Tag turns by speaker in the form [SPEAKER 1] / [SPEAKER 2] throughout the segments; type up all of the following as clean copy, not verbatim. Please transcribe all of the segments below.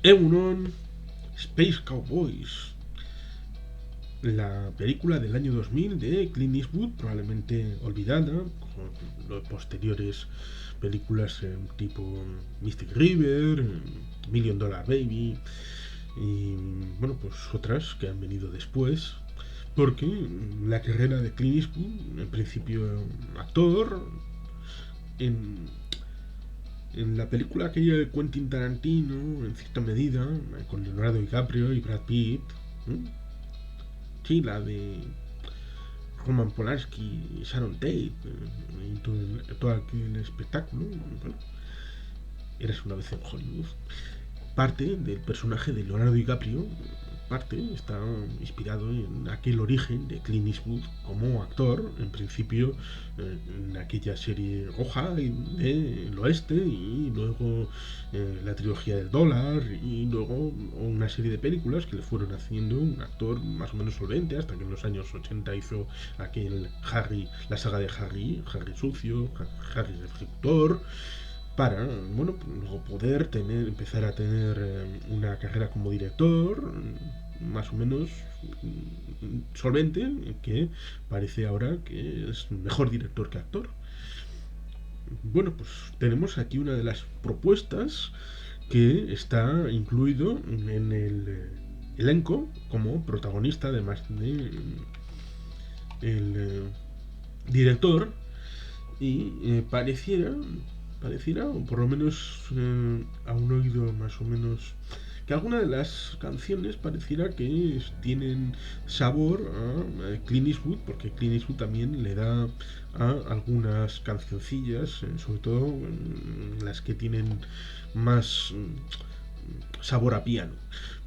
[SPEAKER 1] Euron Space Cowboys, la película del año 2000 de Clint Eastwood, probablemente olvidada, con las posteriores películas tipo Mystic River, Million Dollar Baby y bueno, pues otras que han venido después, porque la carrera de Clint Eastwood, en principio actor, en, en la película aquella de Quentin Tarantino, en cierta medida, con Leonardo DiCaprio y Brad Pitt, ¿eh? Sí, la de Roman Polanski y Sharon Tate, y todo aquel espectáculo, bueno, eras una vez en Hollywood. Parte del personaje de Leonardo DiCaprio, parte está inspirado en aquel origen de Clint Eastwood como actor, en principio en aquella serie roja del oeste, y luego la trilogía del dólar, y luego una serie de películas que le fueron haciendo un actor más o menos solvente, hasta que en los años 80 hizo aquel Harry, la saga de Harry, Harry sucio, Harry el ejecutor, para, bueno, luego poder empezar a tener una carrera como director más o menos solvente, que parece ahora que es mejor director que actor. Bueno, pues tenemos aquí una de las propuestas que está incluido en el elenco como protagonista, además de el director, y pareciera, o por lo menos a un oído más o menos, que algunas de las canciones pareciera que tienen sabor a Clint Eastwood, porque Clint Eastwood también le da a algunas cancioncillas, sobre todo las que tienen más sabor a piano.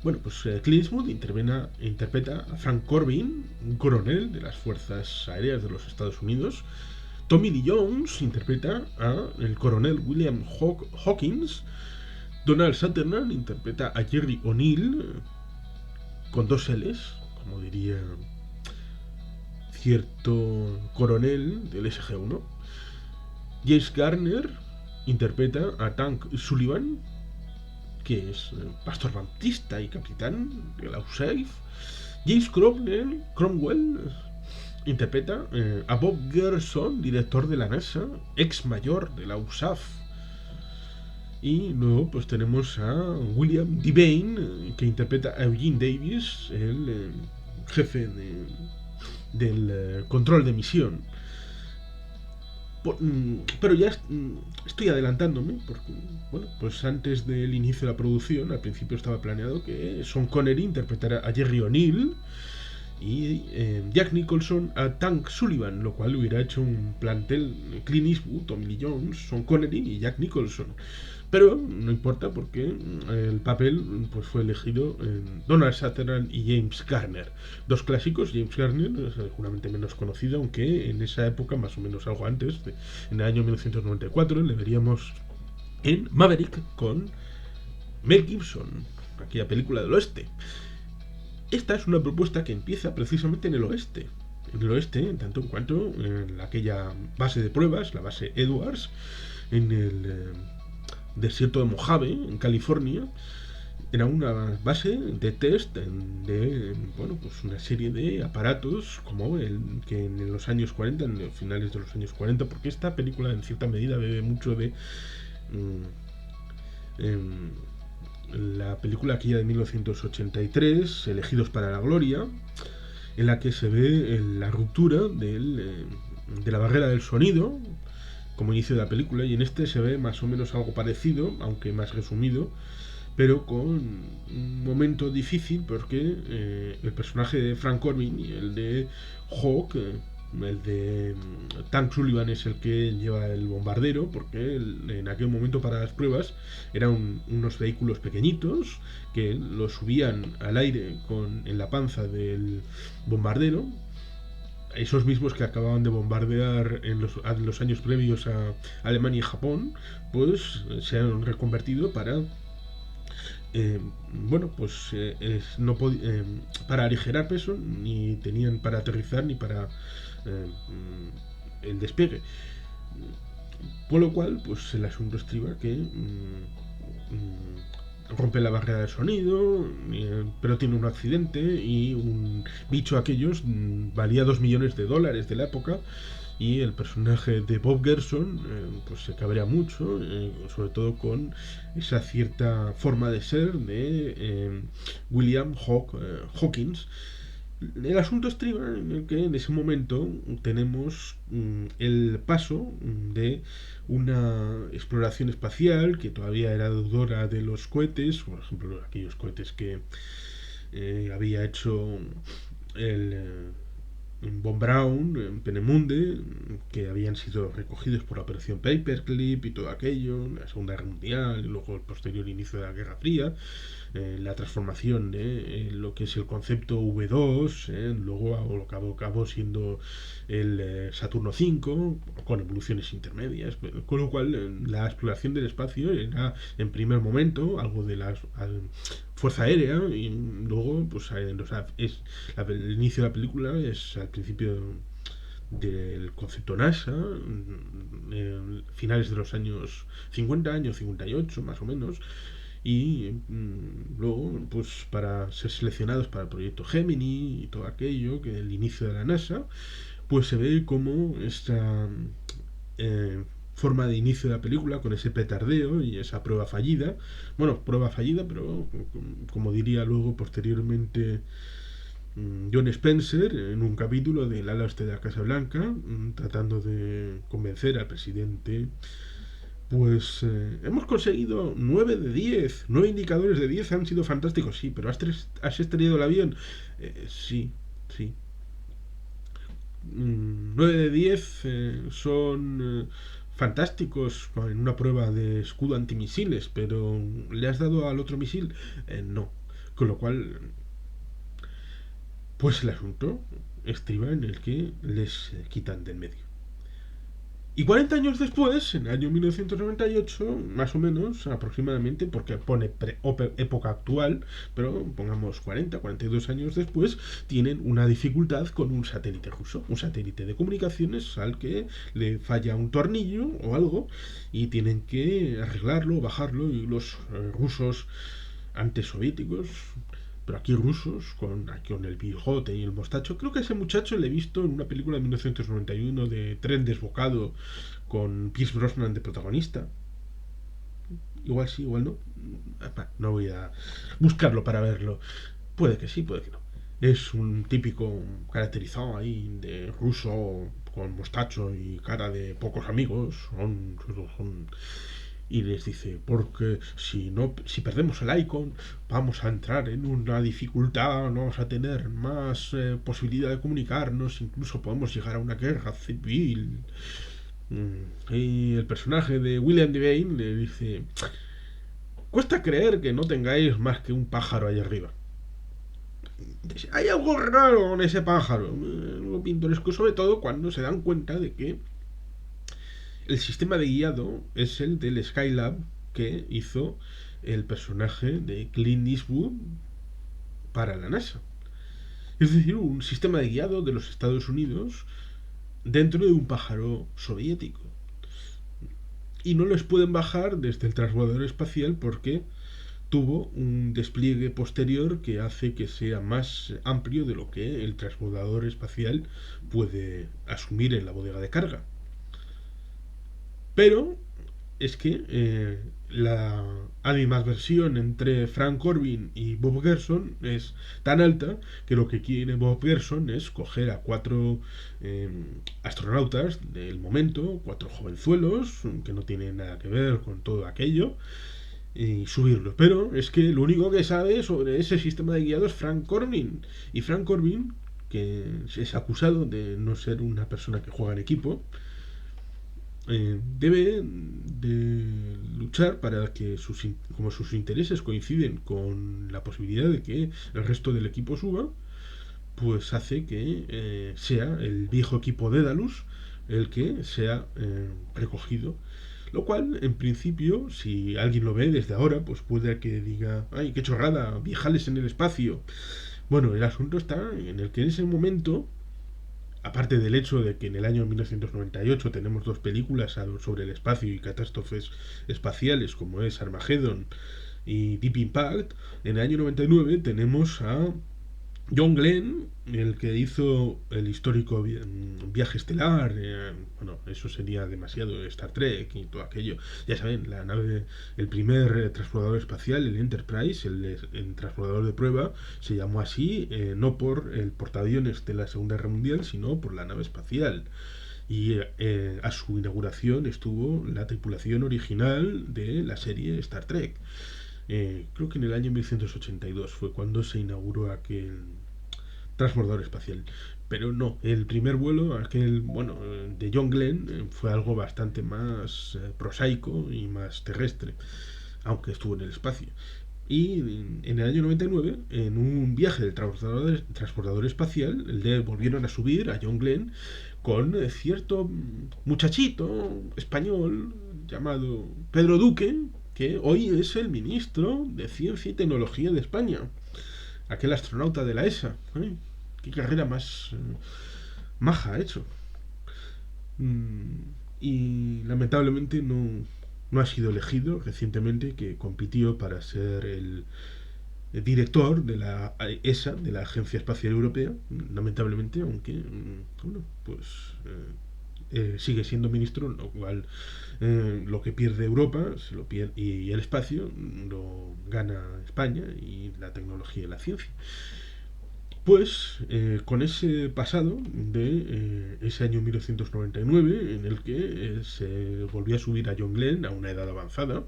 [SPEAKER 1] Bueno, pues Clint Eastwood interpreta a Frank Corbin, un coronel de las Fuerzas Aéreas de los Estados Unidos. Tommy Lee Jones interpreta a el coronel William Hawkins. Donald Sutherland interpreta a Jerry O'Neill, con dos L's, como diría cierto coronel del SG-1. James Garner interpreta a Tank Sullivan, que es pastor baptista y capitán de la USAF. James Cromwell interpreta a Bob Gerson, director de la NASA, ex mayor de la USAF. Y luego pues tenemos a William Devane, que interpreta a Eugene Davis, el jefe del control de misión. Pero ya estoy adelantándome, porque bueno, pues antes del inicio de la producción, al principio estaba planeado que Sean Connery interpretara a Jerry O'Neill y Jack Nicholson a Tank Sullivan, lo cual hubiera hecho un plantel Clint Eastwood, Tommy Lee Jones, Sean Connery y Jack Nicholson. Pero no importa, porque el papel pues fue elegido Donald Sutherland y James Garner. Dos clásicos. James Garner es seguramente menos conocido, aunque en esa época, más o menos algo antes, en el año 1994, le veríamos en Maverick con Mel Gibson, aquella película del oeste. Esta es una propuesta que empieza precisamente en el oeste. En el oeste, en tanto en cuanto en aquella base de pruebas, la base Edwards, en el desierto de Mojave, en California, era una base de test de bueno, pues una serie de aparatos como el que en los años 40, en los finales de los años 40, porque esta película en cierta medida bebe mucho de la película aquella de 1983, Elegidos para la Gloria, en la que se ve la ruptura de la barrera del sonido como inicio de la película, y en este se ve más o menos algo parecido, aunque más resumido, pero con un momento difícil, porque el personaje de Frank Corbin y el de Hawk, el de Tank Sullivan, es el que lleva el bombardero, porque en aquel momento para las pruebas eran unos vehículos pequeñitos que los subían al aire en la panza del bombardero, esos mismos que acababan de bombardear en los años previos a Alemania y Japón, pues se han reconvertido para bueno, pues no para aligerar peso, ni tenían para aterrizar ni para el despegue. Por lo cual, pues el asunto estriba que rompe la barrera de sonido, pero tiene un accidente y un bicho aquellos valía 2 millones de dólares de la época. Y el personaje de Bob Gerson pues se cabrea mucho, sobre todo con esa cierta forma de ser de William Hawkins. El asunto estriba en el que en ese momento tenemos el paso de una exploración espacial que todavía era deudora de los cohetes, por ejemplo aquellos cohetes que había hecho el Von Braun, en Penemunde, que habían sido recogidos por la operación Paperclip y todo aquello, la Segunda Guerra Mundial y luego el posterior inicio de la Guerra Fría, la transformación de lo que es el concepto V2, luego acabó siendo el Saturno V, con evoluciones intermedias, con lo cual la exploración del espacio era en primer momento algo de la Fuerza Aérea y luego pues el inicio de la película es al principio del concepto NASA, finales de los años 50, años 58 más o menos, y luego pues para ser seleccionados para el proyecto Gemini y todo aquello, que el inicio de la NASA, pues se ve como esta forma de inicio de la película con ese petardeo y esa prueba fallida, bueno, prueba fallida, pero como diría luego posteriormente John Spencer en un capítulo del ala oeste de la Casa Blanca, tratando de convencer al presidente. Pues hemos conseguido 9 de 10. 9 indicadores de 10 han sido fantásticos. Sí, pero ¿has estrellado el avión? Sí, sí. 9 de 10 son fantásticos en una prueba de escudo antimisiles, pero ¿le has dado al otro misil? No. Con lo cual, pues el asunto estriba en el que les quitan del medio. Y 40 años después, en el año 1998, más o menos, aproximadamente, porque pone época actual, pero pongamos 40, 42 años después, tienen una dificultad con un satélite ruso, un satélite de comunicaciones al que le falla un tornillo o algo y tienen que arreglarlo, bajarlo, y los rusos antes soviéticos, pero aquí rusos, con el bigote y el mostacho. Creo que a ese muchacho le he visto en una película de 1991 de Tren Desbocado con Pierce Brosnan de protagonista. Igual sí, igual no. No voy a buscarlo para verlo. Puede que sí, puede que no. Es un típico caracterizado ahí de ruso con mostacho y cara de pocos amigos. Son y les dice, porque si perdemos el Icon vamos a entrar en una dificultad, no vamos a tener más posibilidad de comunicarnos, incluso podemos llegar a una guerra civil. Y el personaje de William Devane le dice, cuesta creer que no tengáis más que un pájaro ahí arriba. Hay algo raro en ese pájaro, lo pintoresco, sobre todo cuando se dan cuenta de que el sistema de guiado es el del Skylab que hizo el personaje de Clint Eastwood para la NASA. Es decir, un sistema de guiado de los Estados Unidos dentro de un pájaro soviético. Y no les pueden bajar desde el transbordador espacial porque tuvo un despliegue posterior que hace que sea más amplio de lo que el transbordador espacial puede asumir en la bodega de carga. Pero es que la animadversión entre Frank Corbin y Bob Gerson es tan alta que lo que quiere Bob Gerson es coger a 4 astronautas del momento, 4 jovenzuelos que no tienen nada que ver con todo aquello, y subirlos. Pero es que lo único que sabe sobre ese sistema de guiado es Frank Corbin. Y Frank Corbin, que es acusado de no ser una persona que juega en equipo, debe de luchar para que como sus intereses coinciden con la posibilidad de que el resto del equipo suba, pues hace que sea el viejo equipo de Daedalus el que sea recogido. Lo cual, en principio, si alguien lo ve desde ahora, pues puede que diga, ay, qué chorrada, viajales en el espacio. Bueno, el asunto está en el que en ese momento, aparte del hecho de que en el año 1998 tenemos 2 películas sobre el espacio y catástrofes espaciales, como es Armageddon y Deep Impact, en el año 99 tenemos a John Glenn, el que hizo el histórico viaje estelar, bueno, eso sería demasiado, Star Trek y todo aquello. Ya saben, la nave, el primer transbordador espacial, el Enterprise, el transbordador de prueba, se llamó así no por el portaaviones de la Segunda Guerra Mundial, sino por la nave espacial. Y a su inauguración estuvo la tripulación original de la serie Star Trek. Creo que en el año 1982 fue cuando se inauguró aquel transbordador espacial. Pero no, el primer vuelo, aquel, bueno, de John Glenn, fue algo bastante más prosaico y más terrestre, aunque estuvo en el espacio. Y en el año 99, en un viaje del transbordador espacial, volvieron a subir a John Glenn con cierto muchachito español llamado Pedro Duque, que hoy es el ministro de Ciencia y Tecnología de España, aquel astronauta de la ESA. ¿Eh? Qué carrera más maja ha hecho. Y lamentablemente no ha sido elegido recientemente, que compitió para ser el director de la ESA, de la Agencia Espacial Europea, lamentablemente, aunque, bueno, pues sigue siendo ministro, lo cual lo que pierde Europa se lo pierde, y el espacio lo gana España y la tecnología y la ciencia. Pues con ese pasado de ese año 1999, en el que se volvió a subir a John Glenn a una edad avanzada,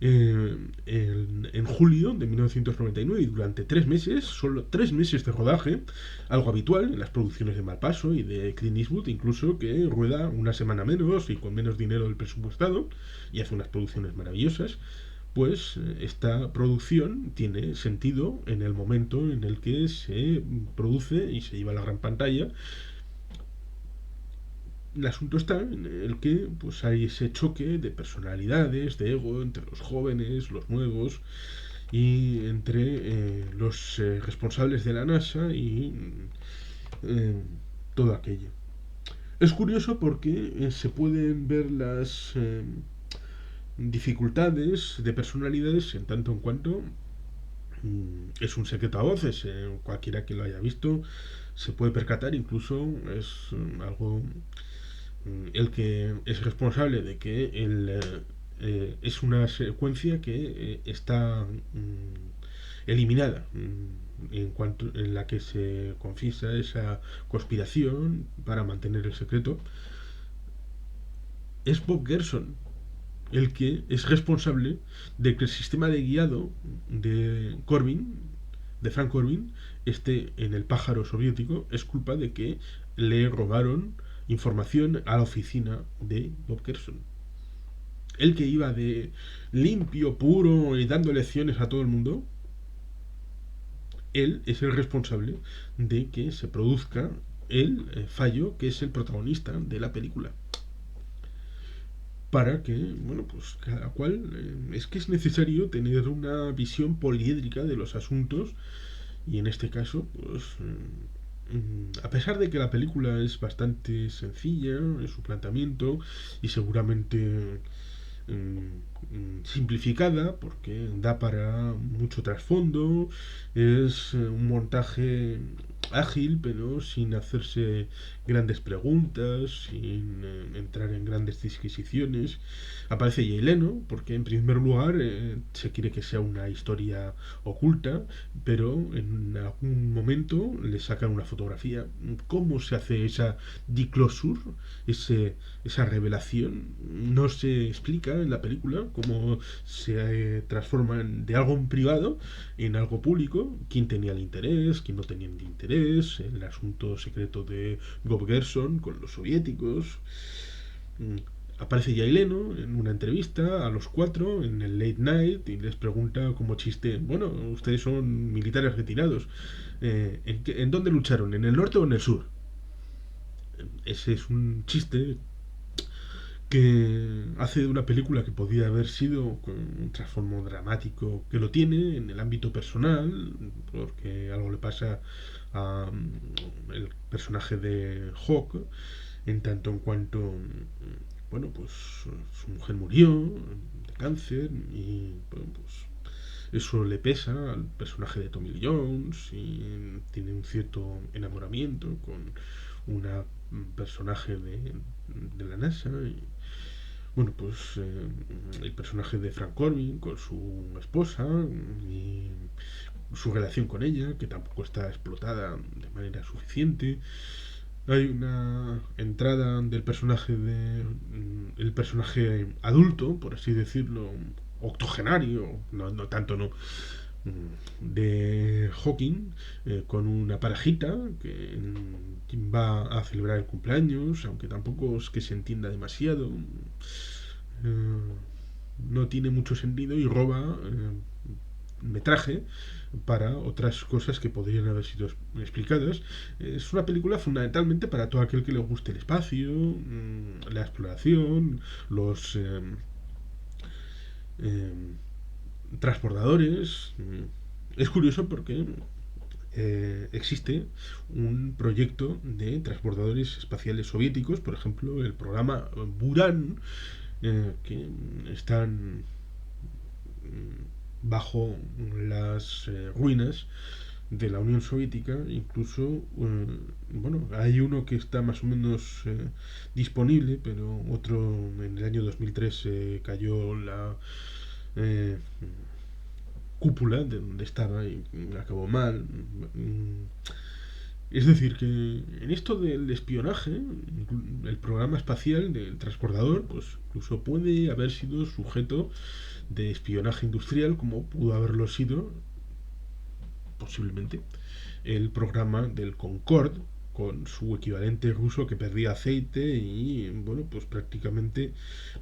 [SPEAKER 1] en julio de 1999, y durante 3 meses, solo 3 meses de rodaje, algo habitual en las producciones de Malpaso y de Clint Eastwood, incluso, que rueda una semana menos y con menos dinero del presupuestado y hace unas producciones maravillosas. Pues esta producción tiene sentido en el momento en el que se produce y se lleva a la gran pantalla. El asunto está en el que pues hay ese choque de personalidades, de ego, entre los jóvenes, los nuevos, y entre los responsables de la NASA y eh, todo aquello. Es curioso porque se pueden ver las dificultades de personalidades en tanto en cuanto es un secreto a voces. Cualquiera que lo haya visto se puede percatar, incluso es algo el que es responsable de que es una secuencia que está eliminada, en la que se confiesa esa conspiración para mantener el secreto. Es Bob Gerson el que es responsable de que el sistema de guiado de Corbin, de Frank Corbin, esté en el pájaro soviético. Es culpa de que le robaron información a la oficina de Bob Gerson. El que iba de limpio, puro y dando lecciones a todo el mundo, él es el responsable de que se produzca el fallo que es el protagonista de la película. Para que, bueno, pues cada cual, es que es necesario tener una visión poliédrica de los asuntos, y en este caso, pues a pesar de que la película es bastante sencilla en su planteamiento y seguramente simplificada, porque da para mucho trasfondo, es un montaje ágil pero sin hacerse grandes preguntas, sin entrar en grandes disquisiciones. Aparece Jay Leno porque en primer lugar se quiere que sea una historia oculta, pero en algún momento le sacan una fotografía. ¿Cómo se hace esa disclosure, esa revelación? No se explica en la película cómo se transforma de algo privado en algo público, quién tenía el interés, quién no tenía el interés, el asunto secreto de Bob Gerson con los soviéticos. Aparece Jay Leno en una entrevista a los cuatro en el Late Night y les pregunta como chiste: bueno, ustedes son militares retirados, ¿en dónde lucharon? ¿En el norte o en el sur? Ese es un chiste que hace de una película que podía haber sido con un trasfondo dramático, que lo tiene en el ámbito personal, porque algo le pasa a el personaje de Hawk, en tanto en cuanto, bueno, pues su mujer murió de cáncer y bueno, pues eso le pesa al personaje de Tommy Lee Jones y tiene un cierto enamoramiento con una personaje de la NASA y bueno, pues el personaje de Frank Corbin con su esposa y su relación con ella, que tampoco está explotada de manera suficiente. Hay una entrada del personaje el personaje adulto, por así decirlo, octogenario, no tanto no, de Hawking, con una parejita que va a celebrar el cumpleaños, aunque tampoco es que se entienda demasiado. No tiene mucho sentido y roba metraje para otras cosas que podrían haber sido explicadas. Es una película fundamentalmente para todo aquel que le guste el espacio, la exploración, los eh, transbordadores. Es curioso porque existe un proyecto de transbordadores espaciales soviéticos, por ejemplo, el programa Buran, que están bajo las ruinas de la Unión Soviética. Incluso bueno, hay uno que está más o menos disponible, pero otro en el año 2003 cayó la eh, cúpula de donde estaba y acabó mal. Es decir, que en esto del espionaje, el programa espacial del transbordador, pues incluso puede haber sido sujeto de espionaje industrial, como pudo haberlo sido, posiblemente, el programa del Concorde, con su equivalente ruso que perdía aceite y, bueno, pues prácticamente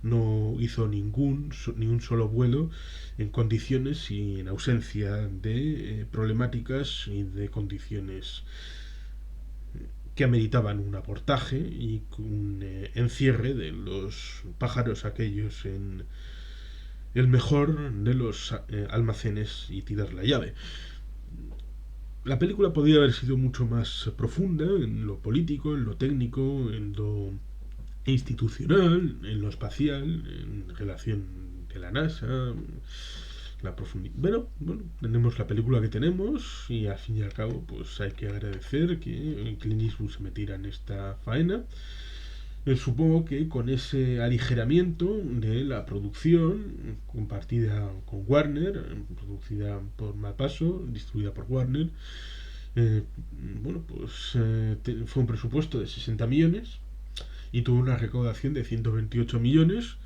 [SPEAKER 1] no hizo ni un solo vuelo en condiciones y en ausencia de problemáticas y de condiciones que ameritaban un abortaje y un encierre de los pájaros aquellos en el mejor de los almacenes y tirar la llave. La película podría haber sido mucho más profunda en lo político, en lo técnico, en lo institucional, en lo espacial, en relación de la NASA, la profundidad. Bueno, tenemos la película que tenemos y al fin y al cabo pues hay que agradecer que Clint Eastwood se metiera en esta faena. Supongo que con ese aligeramiento de la producción compartida con Warner, producida por Malpaso, distribuida por Warner, eh, bueno, pues fue un presupuesto de 60 millones y tuvo una recaudación de 128 millones.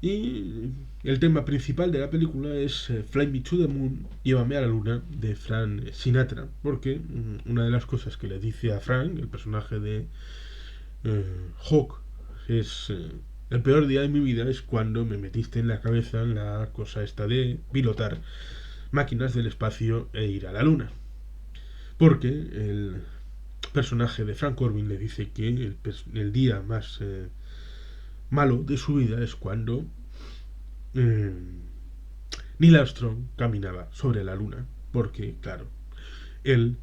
[SPEAKER 1] Y el tema principal de la película es Fly Me to the Moon, Llévame a la Luna, de Frank Sinatra, porque una de las cosas que le dice a Frank, el personaje de Hawk, es el peor día de mi vida es cuando me metiste en la cabeza la cosa esta de pilotar máquinas del espacio e ir a la luna. Porque el personaje de Frank Corbin le dice que el día más malo de su vida es cuando eh, Neil Armstrong caminaba sobre la luna. Porque, claro, él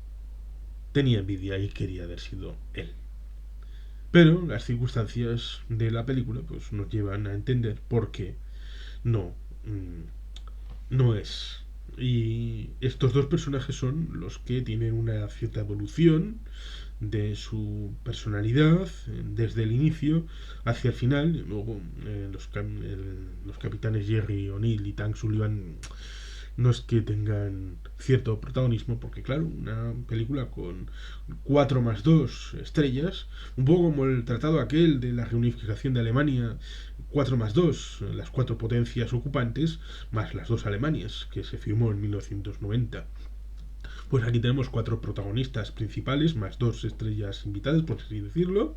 [SPEAKER 1] tenía envidia y quería haber sido él. Pero las circunstancias de la película pues nos llevan a entender por qué no, no es. Y estos dos personajes son los que tienen una cierta evolución de su personalidad desde el inicio hacia el final. Y luego los capitanes Jerry O'Neill y Tank Sullivan no es que tengan cierto protagonismo, porque claro, una película con 4 más 2 estrellas, un poco como el tratado aquel de la reunificación de Alemania, 4 más 2, las 4 potencias ocupantes, más las 2 Alemanias, que se firmó en 1990. Pues aquí tenemos 4 protagonistas principales, más 2 estrellas invitadas, por así decirlo.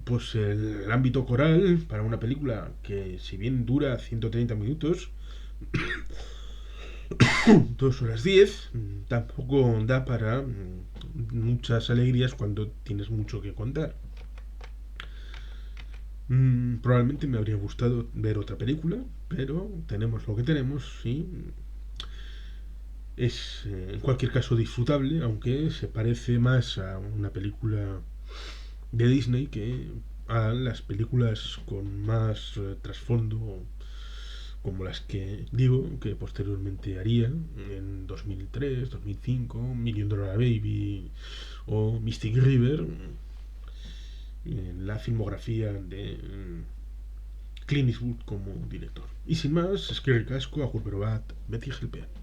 [SPEAKER 1] Pues el ámbito coral para una película que, si bien dura 130 minutos, 2 horas 10, tampoco da para muchas alegrías cuando tienes mucho que contar. Probablemente me habría gustado ver otra película, pero tenemos lo que tenemos y es en cualquier caso disfrutable, aunque se parece más a una película de Disney que a las películas con más trasfondo como las que digo que posteriormente haría en 2003, 2005, Million Dollar Baby o Mystic River, en la filmografía de Clint Eastwood como director. Y sin más, eskerrik asko, agur bero bat, beti jelpean.